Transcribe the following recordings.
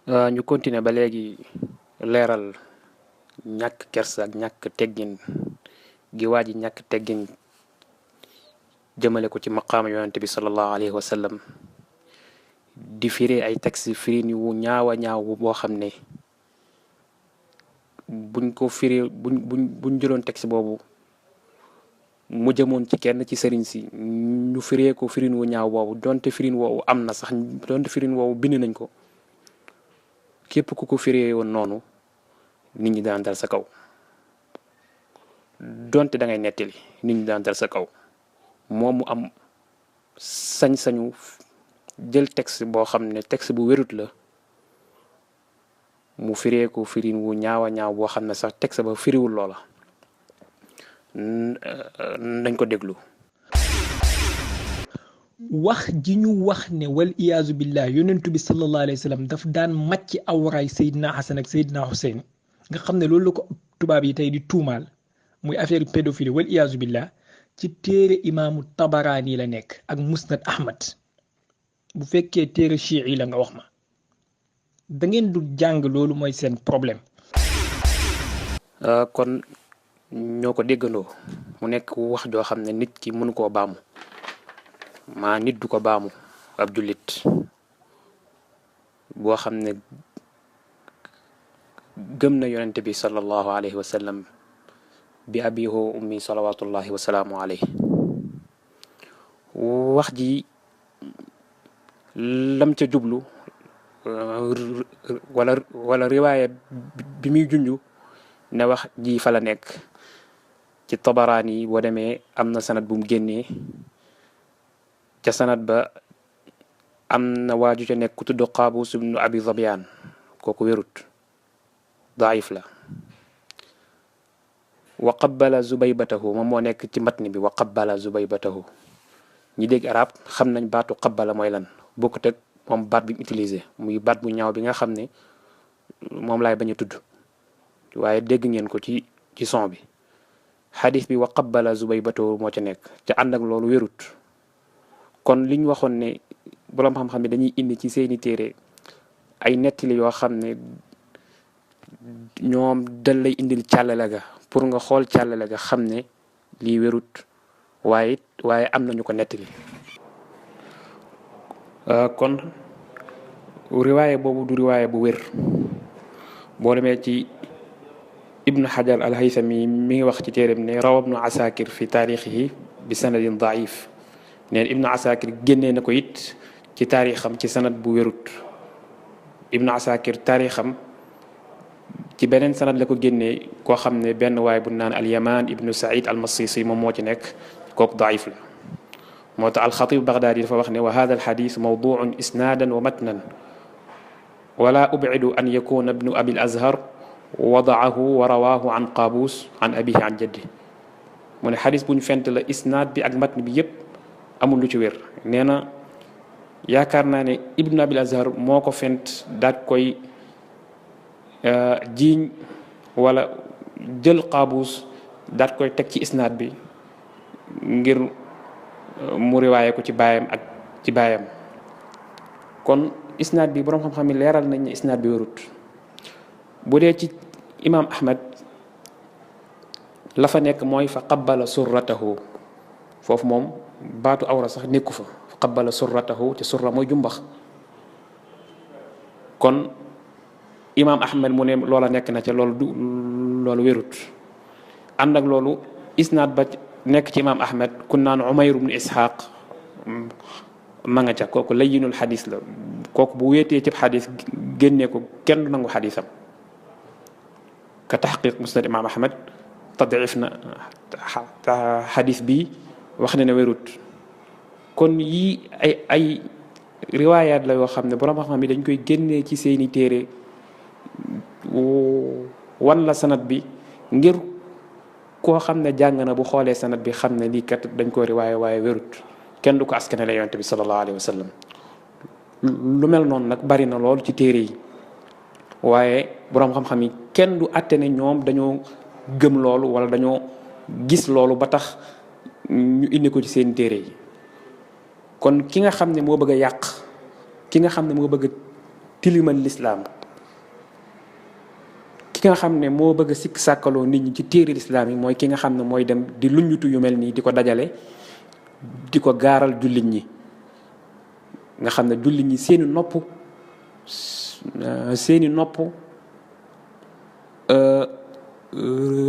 ñu continuer ba léegi leeral ñàkk kersa ak ñàkk teggin gi waa ji ñàkk teggin jëmale ko ci maqaama yonente bi sallallahu alayhi wa sallam di firi ay texte firin wu ñaawa ñaaw boo xam ne buñ ko firi buñ jëloon texte boobu mu jëmoon ci kenn ci sëriñ si ñu firee ko firin wu ñaaw boobu donte firin woowu am na sax donte firin woowu bind nañ ko képp ku ko firee woon noonu nit ñi daan dal sa kaw donte da ngay nettali nit ñi daan dal sa kaw moom mu am sañ-sañu jël texte boo xam ne texte bu wérut la mu firee ko firin wu ñaawa ñaaw boo xam ne sax texte ba firiwul loola nañ ko déglu. wax ji ñu wax ne wal iyaazu billah yonentu bi sallallahu alayhi wa sallam daf daan màcc awraay Seydina Hasan ak Seydina Hussein nga xam ne loolu la ko tubaab yi tey di tuumaal muy affaire pédophilie wal iyaazu billah ci téere imaamu Tabaraani la nekk ak Musnad Ahmad bu fekkee téere chii yi la nga wax ma da ngeen du jàng loolu mooy seen problème. kon ñoo ko déggandoo mu nekk wax joo xam ne nit ki mënu koo baamu maa nit du ko baamu ab jullit boo xam ne gëm na yonente bi sallallahu alayhi wa sallam bi abi wa ummi salawatullahi wa salaamu alayhi wax ji lam ca jublu wala riwaaya bi muy junju ne wax ji fa la nekk ci Tabaraani yi boo demee am na sanad bu mu génnee ca sanad ba am na waaju ca nekk ku tudd Qaabus ibnu Abi Zabyaan kooku wérut daif la wa qabbala zubaybatahu moom moo nekk ci matni bi wa qabbala zubaybatahu ñi dégg arab xam nañ baatu qabbala mooy lan bokkut ak moom baat bi mu utilisé muy baat bu ñaaw bi nga xam ne moom laay bañ a tudd waaye dégg ngeen ko ci son bi xadis bi wa qabbala zubaybatahu moo ca nekk ca ànd ak loolu wérut kon liñ waxoon ne boroom xam-xam ne dañuy indi ci seeni téere ay nettali yoo xam ne ñoom dañ lay indil càllale ga pour nga xool càllale ga xam ne lii wérut waaye am nañu ko nettali kon riwaaye boobu du riwaaye bu wér boo demee ci ibnu xajar al-haythami mi ngi wax ci téeréem ne rawa ibnu asakir fi taarixihi bi sanadin daif neen ibnu asakir génnee na ko it ci taarixam ci sanad bu wérut ibnu asakir taarixam ci beneen sanad la ko génnee koo xam ne benn waay bu naan al-yaman ibnu said al-masisi moom moo ci nekk kooku daif la moo tax alxatib bagdaadi dafa wax ne wa hada alxadis mawduun isnaadan wa matnan wala ubcidu an yakuna ibnu abi al-azhar wadaahu wa rawaahu an qaabus an abihi an jaddi mu ne xadis bu ñu fent la isnaad bi ak matn bi yépp amul lu ci wér nee na yaakaar naa ne ibnu abil azhar moo ko fent daat koy jiiñ wala jël qaabus daat koy teg ci isnaad bi ngir mu riwaaye ko ci baayam ak ci baayam kon isnaad bi boroom xam-xam yi leeral nañ ne isnaad bi wérut bu dee ci imaam ahmad la fa nekk mooy fa qabbala surratahu foofu moom baatu awra sax nekku fa qabbala surratahu te surra mooy jumbax kon imaam ahmad mu ne loola nekk na ca loolu wérut ànd ak loolu isnaad ba nekk ci imaam ahmad kun naan umayr ibn ishaq ma nga ca kooku layyinul xadis la kooku bu wéetee ci xadis génnee ko kenn du nangu xadisam ka taxqiq musnad imaam ahmad tadif na xadis bi wax na ne wérut kon yii ay riwaayaat la yoo xam ne borom xam-xam yi dañ koy génnee ci seeni téere wan la sanad bi ngir koo xam ne jàng na bu xoolee sanad bi xam ne lii kat dañ ko riwaaye waaye wérut kenn du ko askanale yonent bi sallallahu alayhi wa sallam lu mel noonu nag bari na lool ci téere yi waaye borom xam-xam yi kenn du àtte ne ñoom dañoo gëm loolu wala dañoo gis loolu ba tax ñu indi ko ci seen téere yi kon ki nga xam ne moo bëgg a yàq ki nga xam ne moo bëgg a tilimal lislaam, ki nga xam ne moo bëgg a sikk sàkkaloo nit ñi ci téere lislaam yi mooy ki nga xam ne mooy dem di luññutu yu mel nii di ko dajale di ko gaaral jullit ñi, nga xam ne jullit ñi seeni nopp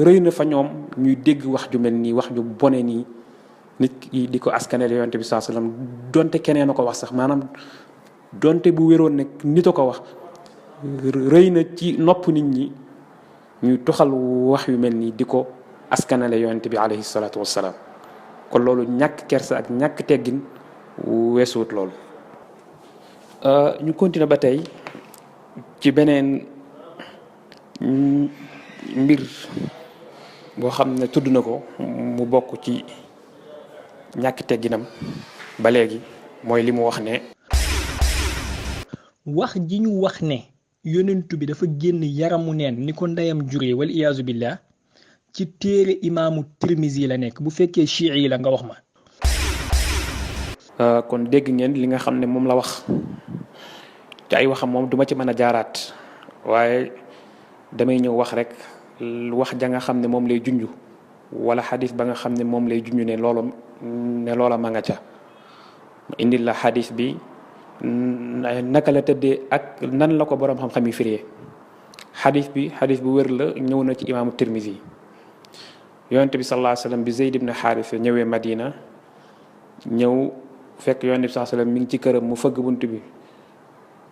rëy na fa ñoom ñuy dégg wax ju mel nii, wax ju bone nii nit ki di ko askanale yonent bi sallallahu alayhi wasallam donte keneen a ko wax sax, maanaam donte bu wéroon ne nit a ko wax, rëy na ci nopp nit ñi ñuy toxal wax yu mel nii di ko askanale yonent bi alayhi salaatu wassalaam. kon loolu ñàkk kersa ak ñàkk teggin weesuwut loolu. ñu continuer ba tey ci beneen mbir boo xam ne tudd na ko mu bokk ci ñàkk tegginam ba léegi, mooy li mu wax ne wax ji ñu wax ne yonentu bi dafa génn yaramu neen ni ko ndeyam juree wal iyaazu billah ci téere imaamu Tirmizi la nekk, bu fekkee chii yi la nga wax ma. kon dégg ngeen li nga xam ne moom la wax ci ay waxam, moom duma ci mën a jaaraat, waaye damay ñëw wax rek wax ja nga xam ne moom lay junj, wala xadis ba nga xam ne moom lay junj ne loola ma nga ca. indil la xadis bi naka la tëddee ak nan la ko boroom xam-xam yi firee. xadis bu wér la, ñëw na ci imaamu Tirmizi. yonent bi sallallahu alayhi wasallam bi Zayd ibn Haarisa ñëwee Madina, ñëw fekk yonent bi sallallahu alayhi wasallam mi ngi ci këram, mu fëgg bunt bi.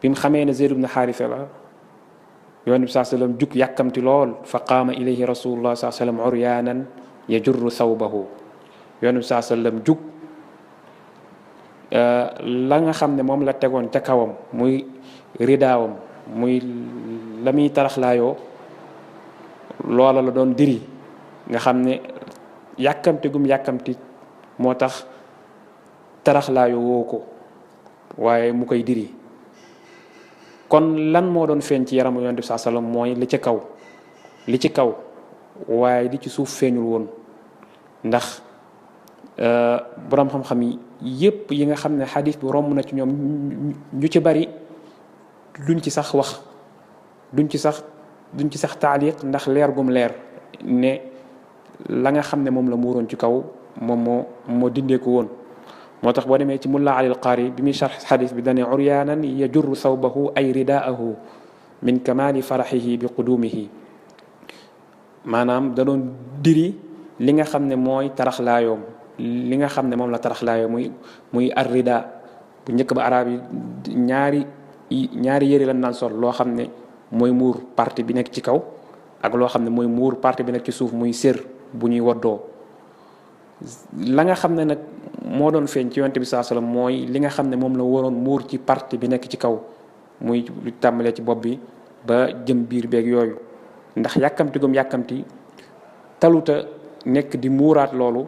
bi mu xamee ne Zayd ibn Haarisa la, yonent bi sallallahu alayhi wasallam jug yàkkamti lool, fa qaama ilayhi rasulullah sallallahu alayhi wasallam uryaanan yajurru thawbahu. yonent bi sallallahu alayhi wasallam jug la nga xam ne moom la tegoon ca kawam muy ridaawam, muy la muy taraxlaayoo, loola la doon diri, nga xam ne yàkkamti gum yàkkamti moo tax taraxlaayoo woo ko, waaye mu koy diri. kon lan moo doon feeñ ci yaramu yonent bi sallallahu alayhi wasallam mooy li ci kaw waaye li ci suuf feeñul woon. ndax boroom xam-xam yi yépp yi nga xam ne xadis bi romb na ci ñoom ñu ci bari duñ ci sax wax, duñ ci sax taaliq, ndax leer gum leer ne la nga xam ne moom la muuroon ci kaw moom moo dindeeku woon. moo tax boo demee ci Mulla Ali al-Qari bi muy sharx xadis bi dane uryaanan yajurru thawbahu ay ridaahu min kamaali faraxihi bi qudumihi. maanaam da doon diri li nga xam ne mooy taraxlaayoom, li nga xam ne moom la taraxlaayoo muy ar-rida. bu njëkk ba arab yi ñaari yëre lañ naan sol, loo xam ne mooy muur partie bi nekk ci kaw ak loo xam ne mooy muur partie bi nekk ci suuf muy sér bu ñuy woddoo. la nga xam ne nag moo doon feeñ ci yonent bi sallallahu alayhi wasallam mooy li nga xam ne moom la waroon muur ci partie bi nekk ci kaw, muy lu tàmbalee ci bopp bi ba jëm biir beeg yooyu. ndax yàkkamti taluta nekk di muuraat loolu,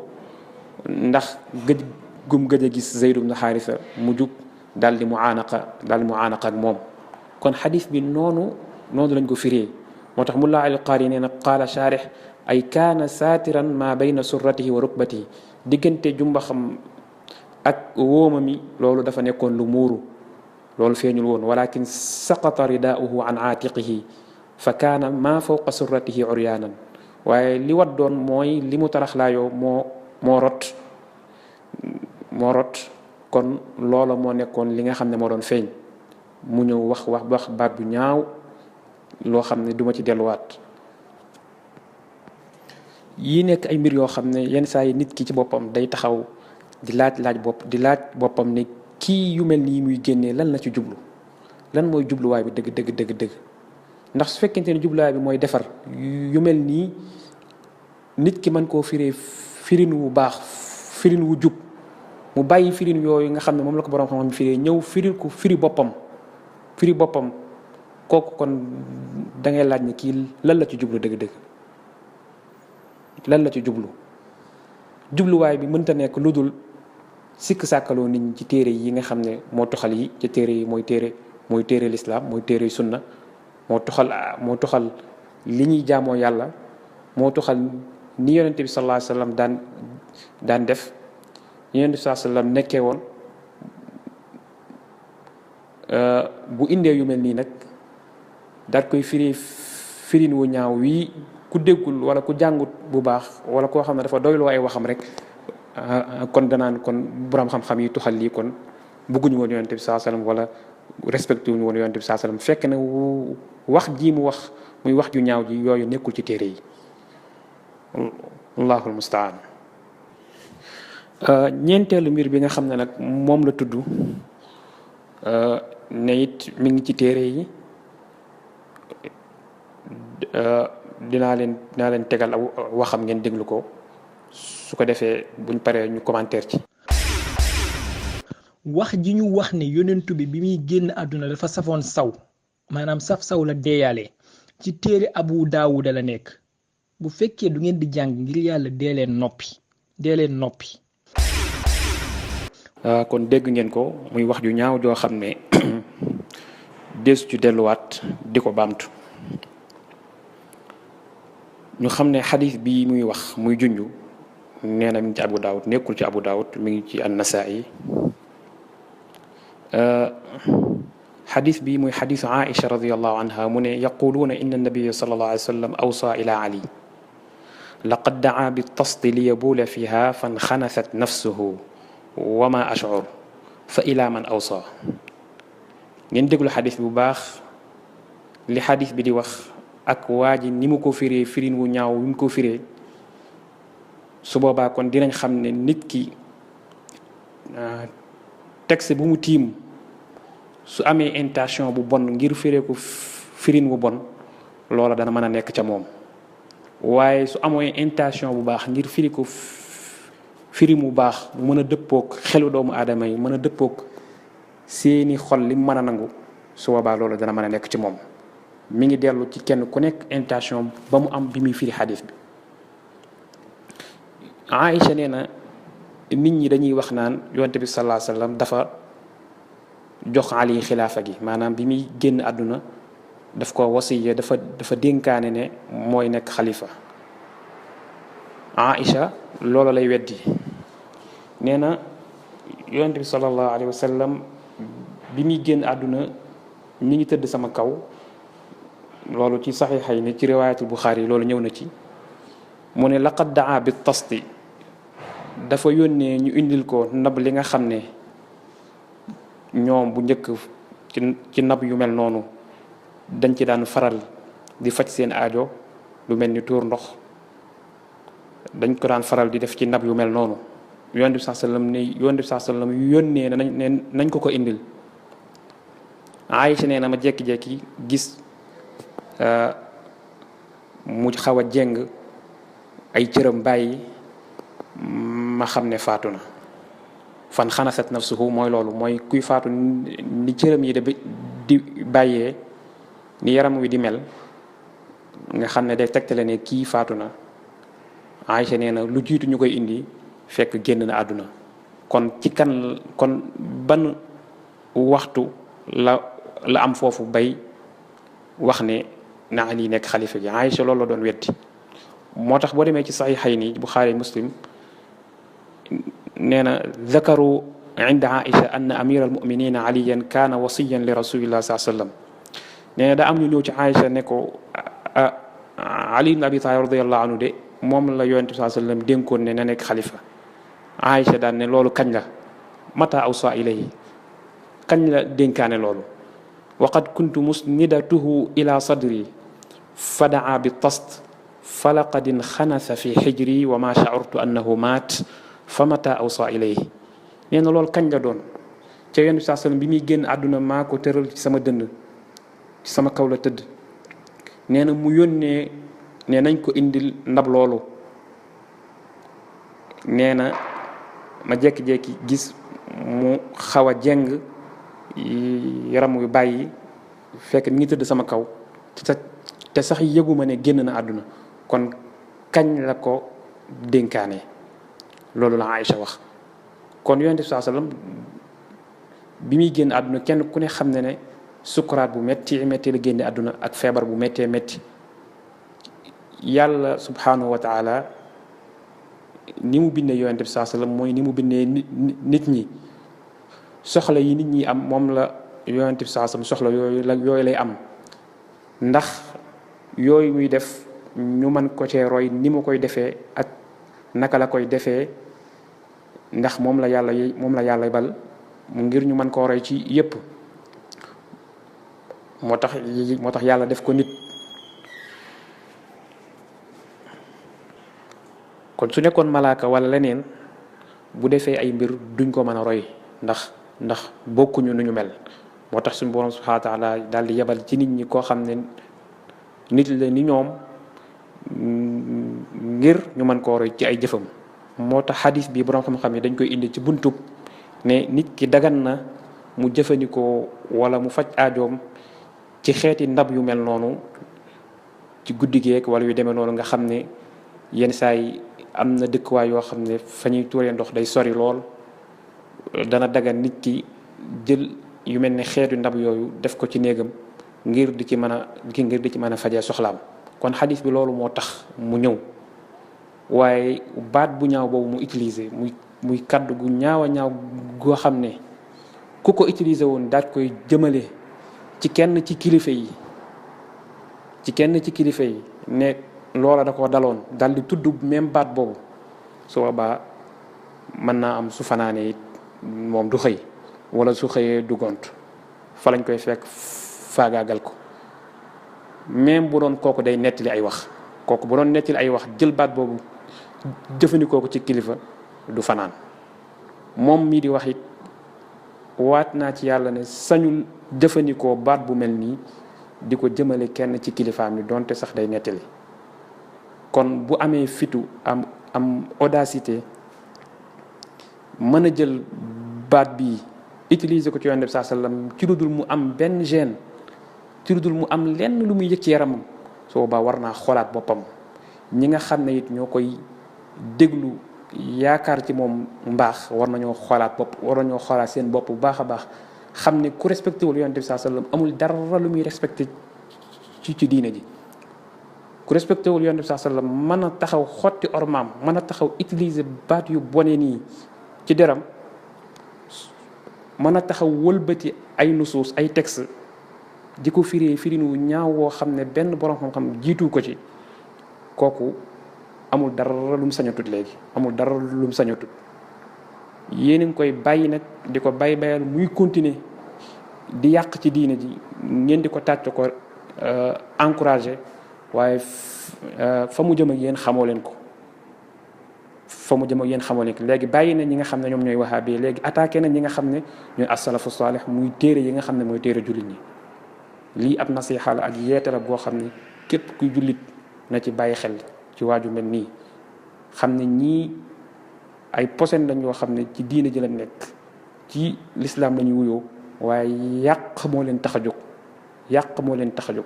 ndax gëj a gis Zayd ibn Haarisa mu jug daal di muaanaqa ak moom. kon xadis bi noonu lañ ko firee. moo tax Mulla al-Qaari nee na qaala shaarix ay kaana saatiran ma bayna surratihi wa rukbatihi, diggante jumbaxam ak wóoma mi loolu dafa nekkoon lu muuru, loolu feeñul woon. walakin saqata ridaa'uhu an aatiqihi fa kaana ma fawqa surratihi uryaanan. waaye li wat doon mooy li mu taraxlaayoo moo rot. kon loola moo nekkoon li nga xam ne moo doon feeñ. mu ñëw wax baat bu ñaaw loo xam ne duma ci delluwaat. yi nekk ay mbir yoo xam ne yenn saa yi nit ki ci boppam day taxaw di laaj boppam ne kii yu mel nii muy génnee lan la ci jublu, lan mooy jubluwaay bi dëgg. ndax su fekkente ne jubluwaay bi mooy defar yu mel nii, nit ki mën koo firee firin wu baax, firin wu jub, mu bàyyi firin yooyu nga xam ne moom la ko borom xam-xam firee, ñëw firi boppam kooku kon da ngay laaj ne kii lan la ci jublu dëgg-dëgg. lan la ci jubluwaay bi mënta nekk lu dul sikk sàkkaloo nit ñi ci téere yi nga xam ne moo toxal yi ci téere yi mooy téere lislaam, mooy téere sunna, moo toxal li ñuy jaamoo yàlla, moo toxal ni yonent bi sallallahu alayhi wasallam daan def, ni yonent bi sallallahu alayhi wasallam nekkee woon. bu indee yu mel nii nag daat koy firin wu ñaaw wii ku déggul wala ku jàngut bu baax wala koo xam ne dafa doyloo ay waxam rek kon danaan kon borom xam-xam yi tuxal lii kon bëgguñu woon yonent bi saa sallam wala respecté wuñu woon yonent bi saa sallam fekk na wax ji mu wax muy wax ju ñaaw ji yooyu nekkul ci téere yi allahul mustaan ñeenteelu mbir bi nga xam ne nag moom la tudd ne it mi ngi ci téere yi dinaa leen tegal waxam ngeen déglu ko su ko defee buñ paree ñu commentaire ci. wax ji ñu wax ne yonentu bi muy génn àdduna dafa safoon saw maanaam saf saw la deeyaale ci téere Abu Daawuda la nekk bu fekkee du ngeen di jàng ngir yàlla dee leen noppi. kon dégg ngeen ko muy wax ju ñaaw joo xam ne deesu ci delluwaat di ko baamtu ñu xam ne xadis bi muy wax muy junju nee na mi ngi ci Abu Daawud nekkul ci Abu Daawud mi ngi ci an-Nasaa'i xadis bi muy xadisu Aïcha radiyallahu anha mu ne yaquluuna inna nabiyya sallallahu alayhi wa sallam awsaa ila Ali laqad daa bitasti liyabuula fiha fanxanasat nafsuhu wa ma ash'ur fa ila man awsaa ngeen déglu xadis bu baax li xadis bi di wax ak waa ji ni mu ko firee firin wu ñaaw wi mu ko firee su boobaa kon dinañ xam ne nit ki texte bu mu tiim su amee intention bu bon ngir firee ko firin wu bon loola dana mën a nekk ca moom waaye su amee intention bu baax ngir firi ko firin mu baax mu mën a dëppook xelu doomu aadama yi mën a dëppook seeni xol li mu mën a nangu su boobaa loola dana mën a nekk ci moom mi ngi dellu ci kenn ku nekk intention ba mu am bi muy firi xadis bi. Aïcha nee na nit ñi dañuy wax naan yonent bi sallallahu alayhi wasallam dafa jox Ali xilaafa gi maanaam bi muy génn àdduna daf ko wasiya dafa dénkaane ne mooy nekk xalifa. Aïcha loolu lay weddi nee na yonent bi sallallahu alayhi wasallam bi muy génn àdduna mi ngi tëdd sama kaw loolu ci saxiixay ni ci riwaayatul Buxaari loolu ñëw na ci mu ne laqad daa bi tasti dafa yónnee ñu indil ko ndab li nga xam ne ñoom bu njëkk ci ndab yu mel noonu dañ ci daan faral di faj seen aajo lu mel ni tuur ndox dañ ko daan faral di def ci ndab yu mel noonu yonent bi sallam ne yonent bi sallam yónnee nañ ko indil. Aïcha nee na ma jékki-jékki gis mu xaw a jeng ay cëram bàyyi ma xam ne faatu na fan xanasat nafsuhu mooy loolu mooy kuy faatu ni cëram yi di bàyyee ni yaram wi di mel nga xam ne day tegtale ne kii faatu na. Aïcha nee na lu jiitu ñu koy indi fekk génn na àdduna kon ban waxtu la am foofu bay wax ne na Ali nekk xalifa gi. Aïcha loolu la doon weddi moo tax boo demee ci saxiixayni Buxaari Muslim nee na zakaru inda Aïcha anna amira almuminina aliyan kaana wasiyan li rasulillah sallallahu alayhi wasallam nee na da am ñu ñëw ci Aïcha ne ko Ali ibn Abi Talib radiyallahu anhu de moom la yonent bi sallallahu alayhi wasallam dénkoon ne na nekk xalifa. Aïcha daan ne loolu kañ la mata awsa ilayhi kañ la dénkaane loolu waqad kuntu musnidatuhu ila sadri fadaa bi tast falaqad inxanasa fi xijri wa ma sha'urtu annahu maat fa mata awsa ilayhi nee na loolu kañ la doon ca yonent bi sallam bi muy génn àdduna maa ko tëral ci sama dënd ci sama kaw la tëdd nee na mu yónnee ne nañ ko indil ndab loolu nee na ma jékki-jékki gis mu xaw a jeng yaram yu bàyyi fekk mi ngi tëdd sama kaw te sax yëguma ne génn na àdduna kon kañ la ko dénkaane loolu la Aïcha wax. kon yonent bi sallallahu alayhi wasallam bi muy génn àdduna kenn ku ne xam ne sukuraat bu metti la génne àdduna ak feebar bu méttee métti yàlla subhanahu wa taala ni mu bindee yonent bi sallallahu alayhi wasallam mooy ni mu bindee nit ñi soxla yi nit ñi am moom la yonent bi saa sam soxla yooyu lay am ndax yooyu muy def ñu mën ko cee roy ni mu koy defee ak naka la koy defee ndax moom la yàlla bal ngir ñu mën koo roy ci yépp moo tax yàlla def ko nit. kon su nekkoon malaaka wala leneen bu defee ay mbir duñ ko mën a roy ndax bokkuñu nu ñu mel moo tax suñu borom subhanahu wa taala daal di yebal ci nit ñi koo xam ne nit la ni ñoom ngir ñu mën koo roy ci ay jëfam. moo tax xadis bi borom xam-xam yi dañ koy indi ci buntub ne nit ki dagan na mu jëfandikoo wala mu faj aajoom ci xeeti ndab yu mel noonu ci guddi geek wala yu demee noonu nga xam ne yenn saa yi am na dëkkuwaay yoo xam ne fa ñuy tuuree ndox day sori lool dana dagan nit ki jël yu mel ne xeetu ndab yooyu def ko ci néegam ngir di ci mën a fajee soxlaam. kon xadis bi loolu moo tax mu ñëw waaye baat bu ñaaw boobu mu utiliser muy kaddu gu ñaaw a ñaaw goo xam ne ku ko utiliser woon daat koy jëmale ci kenn ci kilifa yi ne loola da ko daloon dal di tudd même baat boobu su boobaa mën naa am su fanaanee it moom du xëy wala su xëyee du gont fa lañ koy fekk faagaagal ko même bu doon kooku day nettali ay wax kooku bu doon nettali ay wax jël baat boobu jëfandikoo ko ci kilifa du fanaan moom mii di wax it waat naa ci yàlla ne sañul jëfandikoo baat bu mel nii di ko jëmale kenn ci kilifaam ni donte sax day nettali. kon bu amee fitu am audacité mën a jël baat bi utiliser ko ci Yonent bi saa sallam ci lu dul mu am benn gêne ci lu dul mu am lenn lu muy yëg ci yaramam soo boobaa war naa xoolaat boppam. ñi nga xam ne it ñoo koy déglu yaakaar ci moom mbaax war nañoo xoolaat seen bopp bu baax a baax xam ne ku respecté wul Yonent bi saa sallam amul dara lu muy respecté ci diine ji. ku respecté wul Yonent bi saa sallam mën a taxaw xotti ormaam mën a taxaw utiliser baat yu bone nii ci deram mën a taxaw wëlbati ay nusuus ay texte di ko firinu ñaaw woo xam ne benn borom xam-xam jiitu ko ci kooku amul dara lu mu sañatut léegi amul dara lu mu sañatut yéen a ngi koy bàyyi nag di ko bayal muy continuer di yàq ci diine ji ngeen di ko tàcc ko encouragé waaye fa mu jëm ak yéen xamoo leen ko léegi bàyyi na ñi nga xam ne ñoom ñooy wahabi léegi attaqué na ñi nga xam ne ñooy as-salafu salih muy téere yi nga xam ne mooy téere jullit ñi. lii ab nasiha la ak yeete la boo xam ne képp kuy jullit na ci bàyyi xel ci waaju mel nii xam ne ñii ay posen lañ yoo xam ne ci diine ji la nekk ci lislaam la ñuy wuyoo waaye yàq moo leen tax a jóg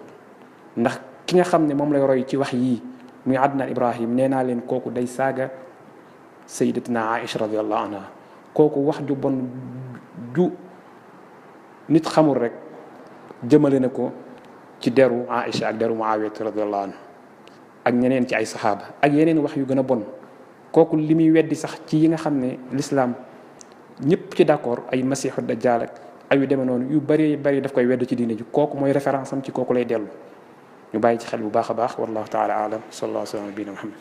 ndax ki nga xam ne moom lay roy ci wax yii muy Adnan Ibrahim nee naa leen kooku day saaga sayyidatina Aïcha radiyallahu anha kooku wax ju bon ju nit xamul rek jëmale na ko ci deru Aïcha ak deru Muawiya radiyallahu anhu ak ñeneen ci ay saxaaba ak yeneen wax yu gën a bon kooku li muy weddi sax ci yi nga xam ne l'islam ñëpp ci d'accord ay masiixu dajjaal ak ay yu demee noonu yu bari daf koy wedd ci diine ji kooku mooy référence am ci kooku lay dellu ñu bàyyi ci xel bu baax a baax wallahu taala alam sallallahu alayhi wa sallam nabiyina Muhammad